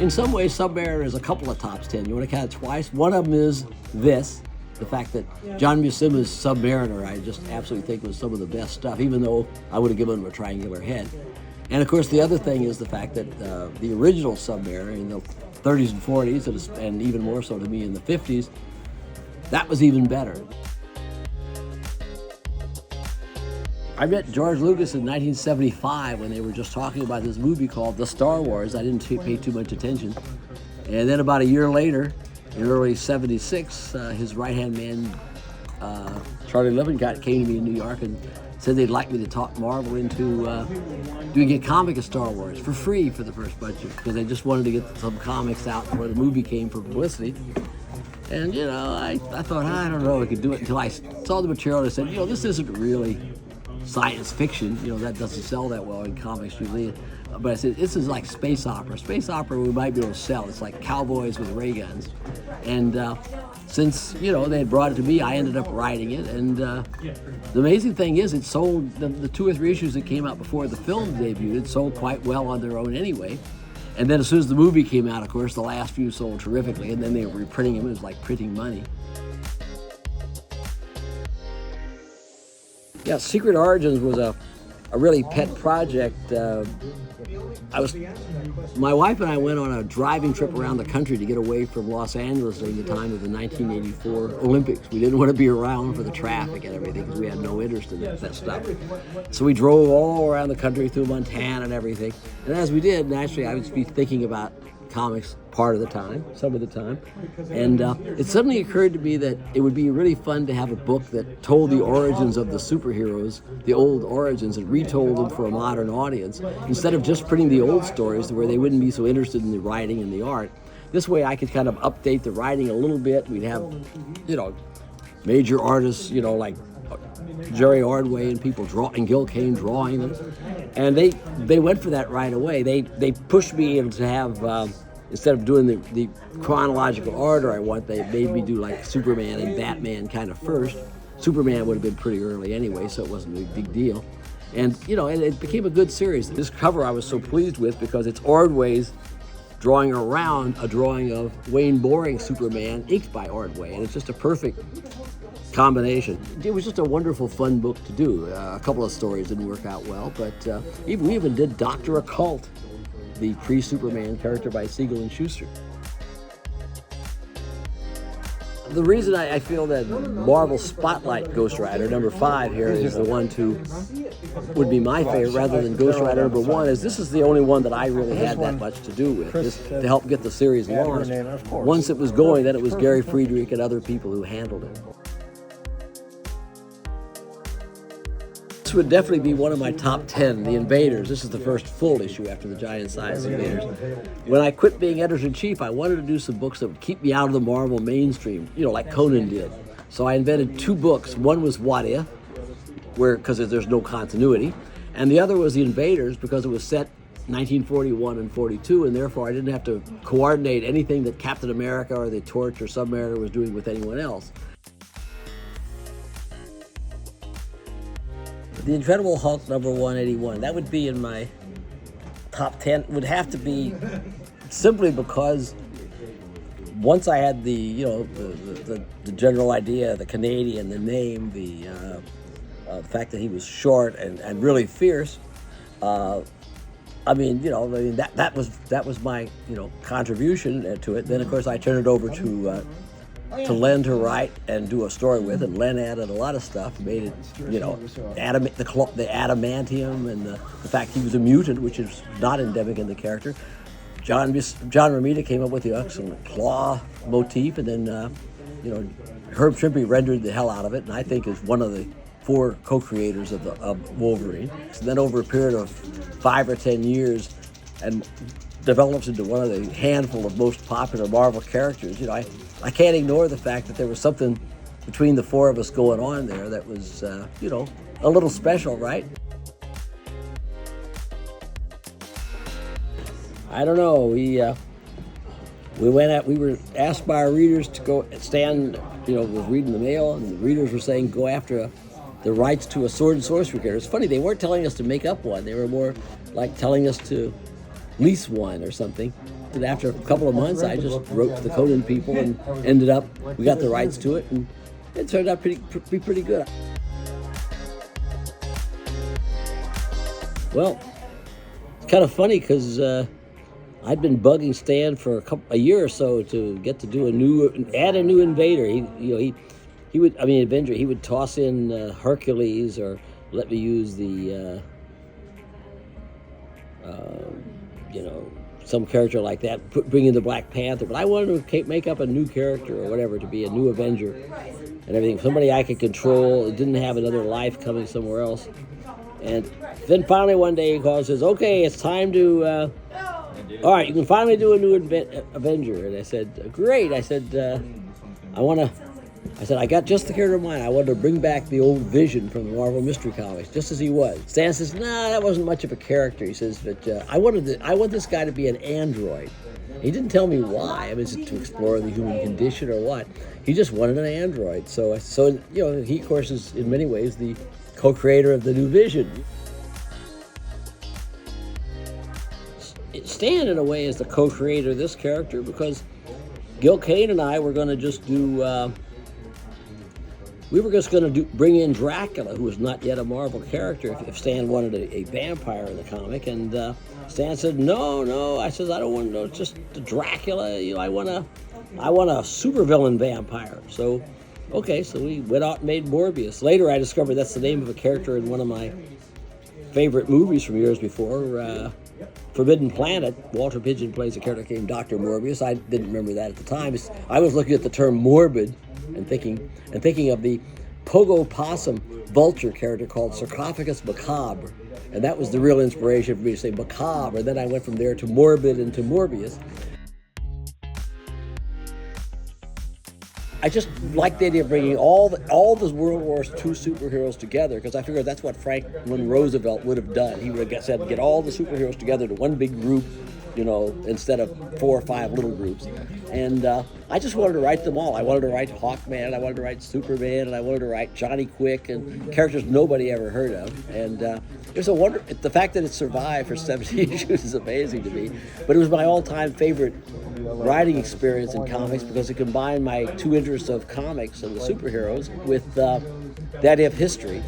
In some ways, Submariner is a couple of tops 10. You want to count it twice? One of them is this. The fact that John Buscema's Submariner, I just absolutely think was some of the best stuff, even though I would have given him a triangular head. And of course, the other thing is the fact that the original Submariner in the 30s and 40s, and even more so to me in the 50s, that was even better. I met George Lucas in 1975 when they were just talking about this movie called The Star Wars. I didn't pay too much attention. And then about a year later, in early 76, his right-hand man, Charlie Lippincott, came to me in New York and said they'd like me to talk Marvel into doing a comic of Star Wars for free for the first bunch of, because they just wanted to get some comics out before the movie came for publicity. And, you know, I thought, I don't know if I could do it until I saw the material and I said, you know, this isn't really science fiction. You know, that doesn't sell that well in comics usually. But I said, this is like space opera. Space opera we might be able to sell. It's like cowboys with ray guns. And since, you know, they had brought it to me, I ended up writing it. And the amazing thing is it sold, the 2 or 3 issues that came out before the film debuted, it sold quite well on their own anyway. And then as soon as the movie came out, of course, the last few sold terrifically. And then they were reprinting them. It was like printing money. Yeah, Secret Origins was a really pet project. My wife and I went on a driving trip around the country to get away from Los Angeles during the time of the 1984 Olympics. We didn't want to be around for the traffic and everything because we had no interest in that stuff. So we drove all around the country through Montana and everything. And as we did, naturally, I would be thinking about comics part of the time, some of the time. And it suddenly occurred to me that it would be really fun to have a book that told the origins of the superheroes, the old origins, and retold them for a modern audience, instead of just printing the old stories where they wouldn't be so interested in the writing and the art. This way I could kind of update the writing a little bit. We'd have, you know, major artists, you know, like Jerry Ordway and people and Gil Kane drawing them. And they went for that right away. They pushed me to have, instead of doing the chronological order I want, they made me do like Superman and Batman kind of first. Superman would have been pretty early anyway, so it wasn't a big deal. And, you know, it became a good series. This cover I was so pleased with because it's Ordway's drawing around a drawing of Wayne Boring's Superman, inked by Ordway, and it's just a perfect combination. It was just a wonderful, fun book to do. A couple of stories didn't work out well, but we even did Dr. Occult, the pre-Superman character by Siegel and Schuster. The reason I feel that Marvel Spotlight Ghost Rider #5 here is the one to would be my favorite rather than Ghost Rider #1 is this is the only one that I really had that much to do with, just to help get the series launched. Once it was going, then it was Gary Friedrich and other people who handled it. This would definitely be one of my top 10, The Invaders. This is the first full issue after the giant-sized Invaders. When I quit being editor-in-chief, I wanted to do some books that would keep me out of the Marvel mainstream, you know, like Conan did. So I invented 2 books. One was What If, because there's no continuity, and the other was The Invaders because it was set 1941 and 42, and therefore I didn't have to coordinate anything that Captain America or the Torch or Submariner was doing with anyone else. The Incredible Hulk #181, that would be in my top 10. It would have to be simply because once I had the, you know, the general idea, the Canadian, the name, the fact that he was short and really fierce, I mean, you know, that was my, you know, contribution to it. Then of course I turned it over to Len to write and do a story with, and Len added a lot of stuff, made it, you know, the adamantium and the fact he was a mutant, which is not endemic in the character. John Romita came up with the excellent claw motif, and then, you know, Herb Trimpe rendered the hell out of it, and I think is one of the 4 co-creators of Wolverine. And then over a period of 5 or 10 years, and develops into one of the handful of most popular Marvel characters. You know, I can't ignore the fact that there was something between the 4 of us going on there that was, you know, a little special, right? I don't know. We were asked by our readers to go stand, you know, was reading the mail, and the readers were saying go after the rights to a sword and sorcery character. It's funny, they weren't telling us to make up one. They were more like telling us to lease one or something. And after a couple of months, I just wrote to the Conan people and ended up, we got the rights to it, and it turned out pretty good. Well, it's kind of funny because I'd been bugging Stan for a year or so to get to do add a new Invader. He would, I mean, Avenger. He would toss in Hercules or let me use the, some character like that. Bring in the Black Panther, but I wanted to make up a new character or whatever to be a new Avenger and everything. Somebody I could control. It didn't have another life coming somewhere else. And then finally one day he calls and says, "Okay, it's time to. All right, you can finally do a new Avenger." And I said, "Great." I said, I got just the character in mind. I wanted to bring back the old Vision from the Marvel Mystery Comics, just as he was. Stan says, "Nah, that wasn't much of a character." He says, "But I want this guy to be an android." He didn't tell me why. I mean, is it to explore the human condition or what? He just wanted an android. So he, of course, is in many ways the co-creator of the new Vision. Stan, in a way, is the co-creator of this character because Gil Kane and I were going to just do. We were just going to bring in Dracula, who was not yet a Marvel character, if Stan wanted a vampire in the comic. And Stan said, "No." I said, "I don't want no, just Dracula. I want a supervillain vampire." So, okay, so we went out and made Morbius. Later, I discovered that's the name of a character in one of my favorite movies from years before, Forbidden Planet. Walter Pidgeon plays a character named Dr. Morbius. I didn't remember that at the time. I was looking at the term morbid and thinking of the Pogo Possum vulture character called Sarcophagus Macabre. And that was the real inspiration for me to say macabre. And then I went from there to morbid and to Morbius. I just like the idea of bringing all the World War II superheroes together, because I figured that's what Franklin Roosevelt would have done. He would have said, get all the superheroes together to one big group, instead of 4 or 5 little groups. And I just wanted to write them all. I wanted to write Hawkman, I wanted to write Superman, and I wanted to write Johnny Quick, and characters nobody ever heard of. And it's a wonder. The fact that it survived for 70 issues is amazing to me. But it was my all-time favorite writing experience in comics because it combined my 2 interests of comics and the superheroes with the idea of history.